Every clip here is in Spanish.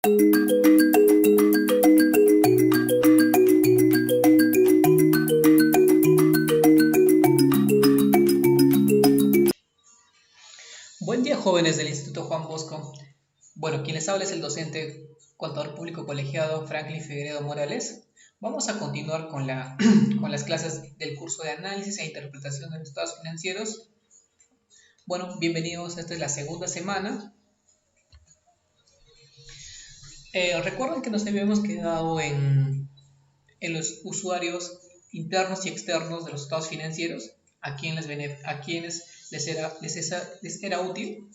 Buen día, jóvenes del Instituto Juan Bosco. Bueno, quien les habla es el docente contador público colegiado Franklin Figueredo Morales. Vamos a continuar con las clases del curso de análisis e interpretación de los estados financieros. Bueno, bienvenidos, esta es la segunda semana. Recuerden que nos habíamos quedado en los usuarios internos y externos de los estados financieros, a quienes les era útil.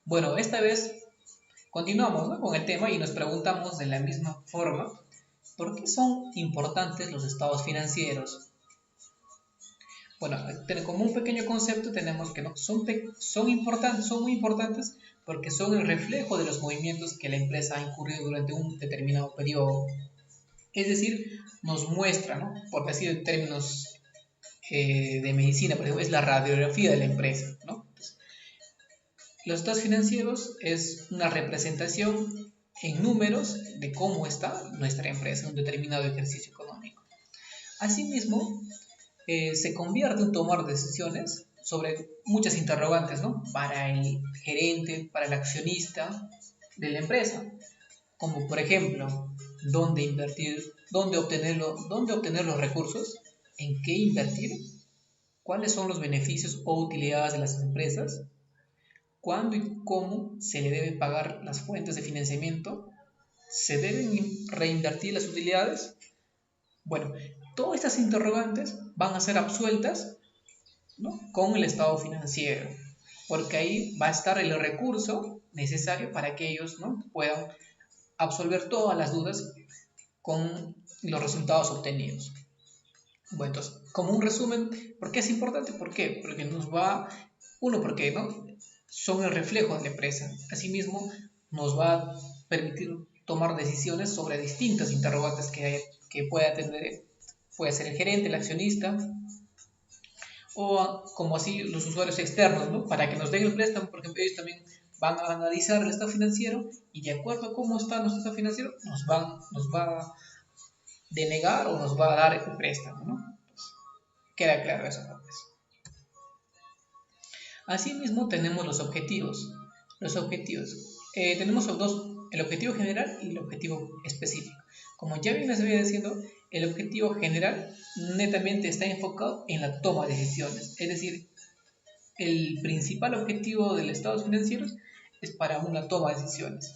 Bueno, esta vez continuamos, ¿no?, con el tema y nos preguntamos de la misma forma, ¿por qué son importantes los estados financieros? Bueno, como un pequeño concepto tenemos que no son muy importantes porque son el reflejo de los movimientos que la empresa ha incurrido durante un determinado periodo. Es decir, nos muestra, ¿no?, por decir en términos de medicina, por ejemplo, es la radiografía de la empresa, ¿no? Los estados financieros es una representación en números de cómo está nuestra empresa en un determinado ejercicio económico. Asimismo, se convierte en tomar decisiones sobre muchas interrogantes, ¿no?, para el gerente, para el accionista de la empresa, como por ejemplo, dónde invertir, dónde obtener los recursos, en qué invertir, cuáles son los beneficios o utilidades de las empresas, cuándo y cómo se le debe pagar las fuentes de financiamiento, se deben reinvertir las utilidades. Bueno, todas estas interrogantes van a ser absueltas, ¿no?, con el estado financiero, porque ahí va a estar el recurso necesario para que ellos, ¿no?, puedan absolver todas las dudas con los resultados obtenidos. Bueno, entonces, como un resumen, ¿por qué es importante? ¿Por qué? Porque porque, ¿no?, son el reflejo de la empresa. Asimismo, nos va a permitir tomar decisiones sobre distintas interrogantes que pueda ser el gerente, el accionista, o como así los usuarios externos, ¿no?, para que nos den el préstamo. Por ejemplo, ellos también van a analizar el estado financiero y de acuerdo a cómo está nuestro estado financiero nos va a denegar o nos va a dar el préstamo, ¿no? Queda claro eso, pues. Asimismo tenemos los objetivos. Tenemos dos: el objetivo general y el objetivo específico. Como ya bien les había diciendo, el objetivo general netamente está enfocado en la toma de decisiones. Es decir, el principal objetivo de los estados financieros es para una toma de decisiones,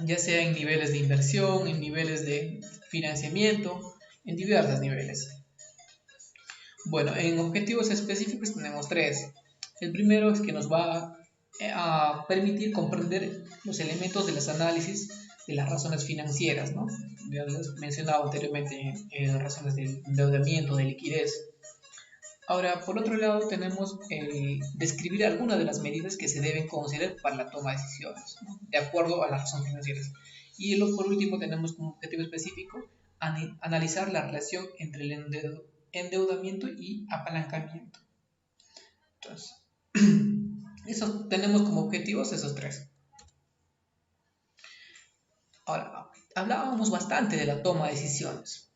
ya sea en niveles de inversión, en niveles de financiamiento, en diversos niveles. Bueno, en objetivos específicos tenemos tres. El primero es que nos va a permitir comprender los elementos de los análisis de las razones financieras, ¿no? Ya les mencionaba anteriormente razones de endeudamiento, de liquidez. Ahora, por otro lado, tenemos describir algunas de las medidas que se deben considerar para la toma de decisiones, ¿no?, de acuerdo a las razones financieras. Y por último, tenemos como objetivo específico analizar la relación entre el endeudamiento y apalancamiento. Entonces, tenemos como objetivos esos tres. Ahora, hablábamos bastante de la toma de decisiones.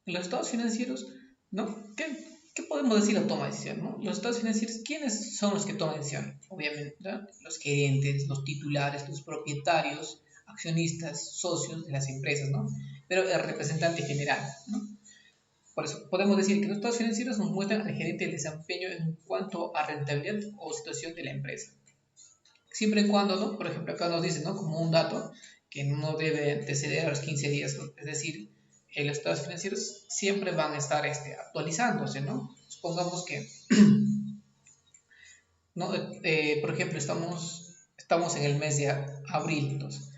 Los estados financieros, ¿no? ¿Qué podemos decir de la toma de decisiones, ¿no? Los estados financieros, ¿quiénes son los que toman decisiones? Obviamente, ¿no?, los gerentes, los titulares, los propietarios, accionistas, socios de las empresas, ¿no? Pero el representante general, ¿no? Por eso podemos decir que los estados financieros nos muestran al gerente el desempeño en cuanto a rentabilidad o situación de la empresa. Siempre y cuando, ¿no?, por ejemplo, acá nos dice, ¿no?, como un dato que no debe anteceder a los 15 días, ¿no? Es decir, los estados financieros siempre van a estar actualizándose, ¿no? Supongamos que, ¿no?, por ejemplo, estamos en el mes de abril, entonces,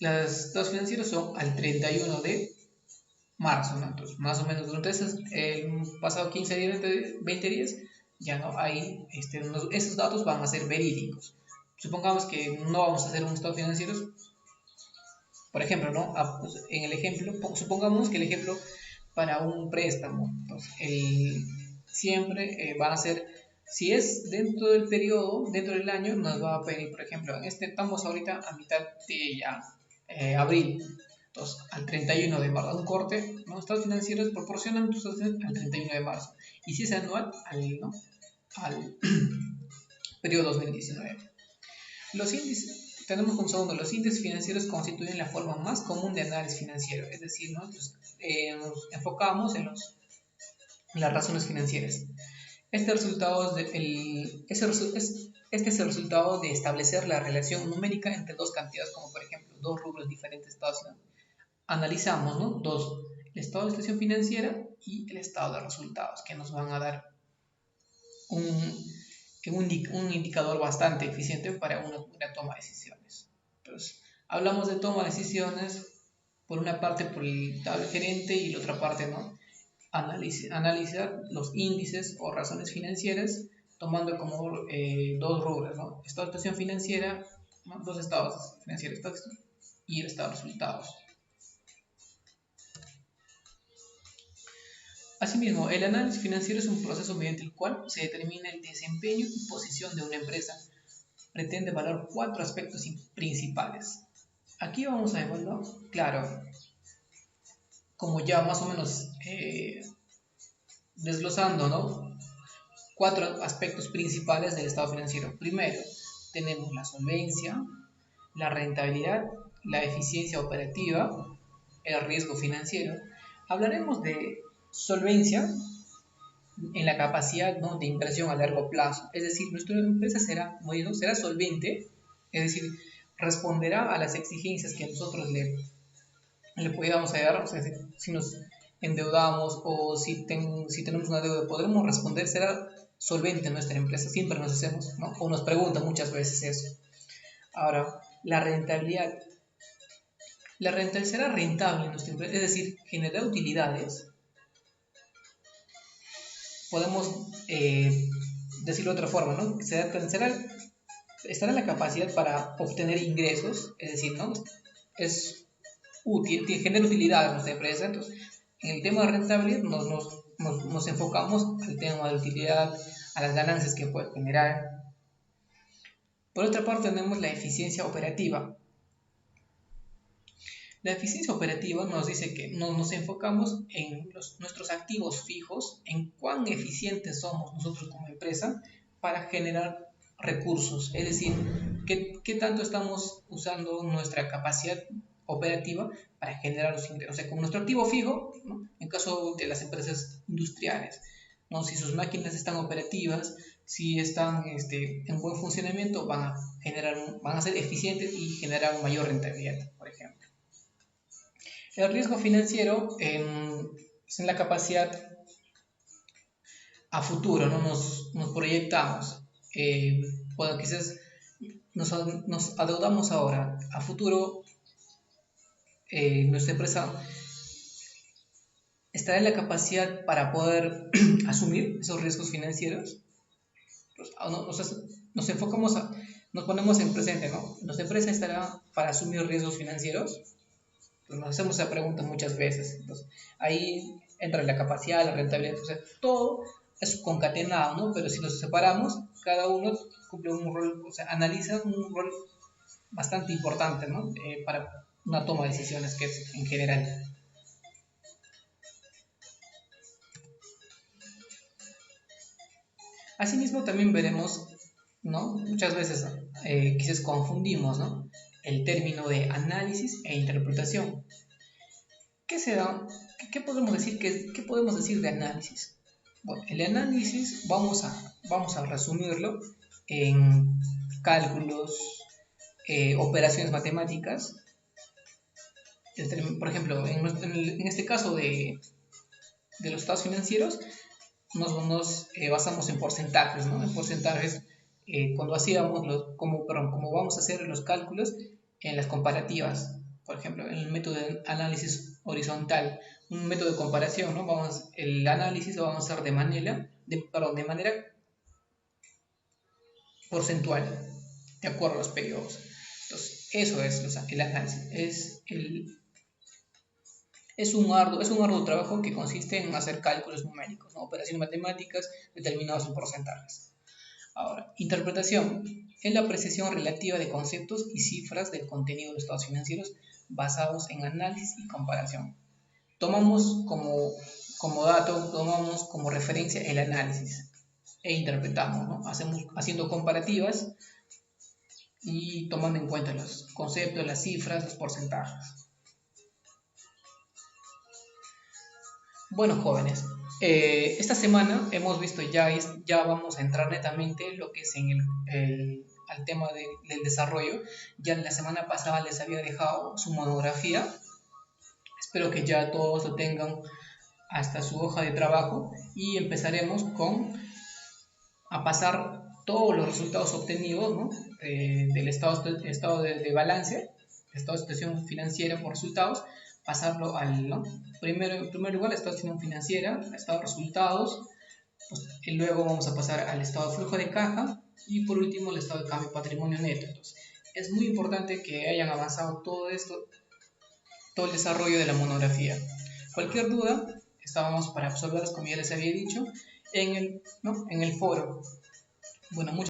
los estados financieros son al 31 de marzo, ¿no? Entonces, más o menos durante esos pasado 15 días, 20 días, ya no hay, esos datos van a ser verídicos. Supongamos que no vamos a hacer un estado financiero, por ejemplo, ¿no? Pues, en el ejemplo, supongamos que el ejemplo para un préstamo, entonces, siempre van a ser, si es dentro del periodo, dentro del año, nos va a pedir, por ejemplo, estamos ahorita a mitad de ya abril. Entonces, al 31 de marzo, un corte, ¿no? Estados financieros proporcionan tus estados al 31 de marzo. Y si es anual, al periodo 2019. Los índices, tenemos un segundo, los índices financieros constituyen la forma más común de análisis financiero, es decir, nosotros nos enfocamos en las razones financieras. Este es el resultado de establecer la relación numérica entre dos cantidades, como por ejemplo dos rubros diferentes estados. Analizamos, ¿no? El estado de situación financiera y el estado de resultados, que nos van a dar un indicador bastante eficiente para una toma de decisiones. Entonces, hablamos de toma de decisiones, por una parte por el gerente y la otra parte, ¿no? Analizar los índices o razones financieras tomando como dos rubros, ¿no? Estado de situación financiera, ¿no? Dos estados financieros y el estado de resultados. Asimismo, el análisis financiero es un proceso mediante el cual se determina el desempeño y posición de una empresa. Pretende evaluar 4 aspectos principales. Aquí vamos a evaluar, claro, como ya más o menos desglosando, ¿no? 4 aspectos principales del estado financiero. Primero, tenemos la solvencia, la rentabilidad, la eficiencia operativa, el riesgo financiero. Hablaremos de solvencia en la capacidad, ¿no? de inversión a largo plazo. Es decir, nuestra empresa será solvente, es decir, responderá a las exigencias que nosotros le podamos dar. O sea, si nos endeudamos o si tenemos una deuda, podremos responder, será solvente nuestra empresa. Siempre nos hacemos, ¿no? O nos preguntan muchas veces eso. Ahora, la rentabilidad. La rentabilidad será rentable en nuestra empresa, es decir, generar utilidades. Podemos decirlo de otra forma, ¿no? Estará en la capacidad para obtener ingresos, es decir, ¿no? Es útil, genera utilidad a nuestra empresa. Entonces, en el tema de rentabilidad nos enfocamos al tema de utilidad, a las ganancias que puede generar. Por otra parte, tenemos la eficiencia operativa. La eficiencia operativa nos dice que nos enfocamos en nuestros activos fijos, en cuán eficientes somos nosotros como empresa para generar recursos, es decir, qué tanto estamos usando nuestra capacidad operativa para generar los ingresos. O sea, con nuestro activo fijo, ¿no? En caso de las empresas industriales, ¿no? Si sus máquinas están operativas, si están en buen funcionamiento, van a ser eficientes y generar mayor rentabilidad, por ejemplo. El riesgo financiero es en la capacidad a futuro, ¿no? Nos proyectamos. Bueno, quizás nos adeudamos ahora. A futuro, nuestra empresa estará en la capacidad para poder asumir esos riesgos financieros. Nos enfocamos, nos ponemos en presente, ¿no? Nuestra empresa estará para asumir riesgos financieros. Pues nos hacemos esa pregunta muchas veces. Entonces, ahí entra la capacidad, la rentabilidad. Entonces, todo es concatenado, ¿no? Pero si nos separamos, cada uno cumple un rol, o sea, analiza un rol bastante importante, ¿no? Para una toma de decisiones que es en general. Asimismo, también veremos, ¿no? Muchas veces quizás confundimos, ¿no? El término de análisis e interpretación. ¿Qué podemos decir? ¿Qué podemos decir de análisis? Bueno, el análisis vamos a resumirlo en cálculos, operaciones matemáticas. Por ejemplo, en este caso de los estados financieros, nos basamos en porcentajes, ¿no? En porcentajes, cuando como vamos a hacer los cálculos en las comparativas. Por ejemplo, en el método de análisis horizontal, un método de comparación, ¿no? El análisis lo vamos a hacer de manera porcentual, de acuerdo a los periodos. Entonces, eso es el análisis. Es un arduo trabajo que consiste en hacer cálculos numéricos, ¿no? Operaciones matemáticas determinadas en porcentajes. Ahora, interpretación es la apreciación relativa de conceptos y cifras del contenido de los estados financieros basados en análisis y comparación. Tomamos como dato, tomamos como referencia el análisis e interpretamos, ¿no? Haciendo comparativas y tomando en cuenta los conceptos, las cifras, los porcentajes. Bueno, jóvenes, esta semana hemos visto ya vamos a entrar netamente lo que es en al tema del desarrollo. Ya la semana pasada les había dejado su monografía. Espero que ya todos lo tengan hasta su hoja de trabajo y empezaremos a pasar todos los resultados obtenidos, ¿no? Del estado de balance, estado de situación financiera por resultados, pasarlo ¿no? En primer lugar, el estado de situación financiera, el estado de resultados, pues, y luego vamos a pasar al estado de flujo de caja y por último el estado de cambio patrimonio neto. Entonces, es muy importante que hayan avanzado todo esto, todo el desarrollo de la monografía. Cualquier duda, estábamos para absolverlas, como ya les había dicho, ¿no? En el foro. Bueno, muchas